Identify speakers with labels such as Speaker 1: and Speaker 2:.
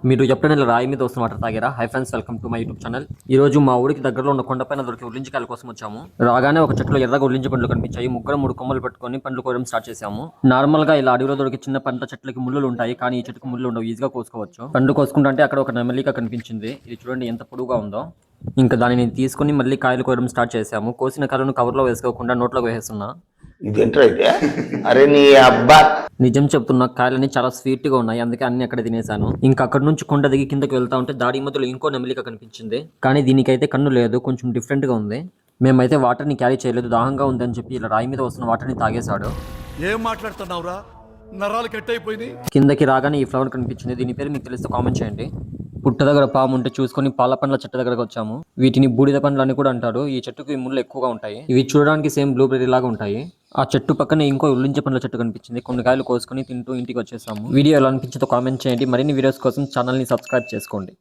Speaker 1: మీరు ఎప్పుడైనా ఇలా రాయి మీద వస్తున్న వాటర్ తాగారా? Hi friends, welcome to my YouTube channel. ఈ రోజు మా ఊరికి దగ్గరలో ఉన్న కొండపైన దొరికి ఉల్లించికాయల కోసం వచ్చాము. రాగానే ఒక చెట్టులో ఎర్రగా ఉల్లించి పండ్లు కనిపించాయి. ముగ్గురు 3 కొమ్మలు పట్టుకొని పండ్లు కోయడం స్టార్ట్ చేసాము. నార్మల్ గా ఇలా అడవిలో దొరికి చిన్న పంట చెట్లకి ముళ్ళు ఉంటాయి, కానీ ఈ చెట్టుకు ముళ్ళు ఉండవు, ఈజీగా కోసుకోవచ్చు. పండ్లు కోసుకుంటే అక్కడ ఒక నెమలిక కనిపించింది. ఇది చూడండి ఎంత పొడుగా ఉందో. ఇంకా దానిని తీసుకుని మళ్ళీ కాయలు కోయడం స్టార్ట్ చేసాము. కోసిన కాయలను కవర్లో వేసుకోకుండా నోట్లోకి వేసేస్తున్నా.
Speaker 2: ఇదేంటైతే అరే నీ అబ్బా
Speaker 1: నిజం చెప్తున్నా, కాయలన్నీ చాలా స్వీట్ గా ఉన్నాయి, అందుకే అన్ని అక్కడ తినేసాను. ఇంకా అక్కడ నుంచి కొండ దిగి కిందకి వెళ్తా ఉంటే దాడి మధ్యలో ఇంకో నెమలిక కనిపించింది, కానీ దీనికైతే కన్ను లేదు, కొంచెం డిఫరెంట్ గా ఉంది. మేమైతే వాటర్ ని క్యారీ చేయలేదు, దాహంగా ఉందని చెప్పి ఇలా రాయి మీద వస్తున్న వాటర్ ని తాగేశాడు.
Speaker 3: ఏం మాట్లాడుతున్నావురా? నరాలు కట్ అయిపోయింది.
Speaker 1: కిందకి రాగానే ఈ ఫ్లవర్ కనిపించింది, దీని పేరు మీకు తెలిస్తే కామెంట్ చేయండి. పుట్ట దగ్గర పాము ఉంటే చూసుకొని పాల పండ్ల చెట్టు దగ్గరకు వచ్చాము. వీటిని బూడిద పండ్లు అని కూడా అంటారు. ఈ చెట్టుకు ఈ ముళ్ళు ఎక్కువగా ఉంటాయి. ఇవి చూడడానికి సేమ్ బ్లూబెర్రీ లాగా ఉంటాయి. ఆ చెట్టు పక్కనే ఇంకో ఉల్లించే పండ్ల చెట్టు కనిపించింది. కొన్ని కాయలు కోసుకొని తింటూ ఇంటికి వచ్చేసాము. వీడియో ఎలా అనిపించిందో కామెంట్ చేయండి. మరిన్ని వీడియోస్ కోసం ఛానల్ ని సబ్స్క్రైబ్ చేసుకోండి.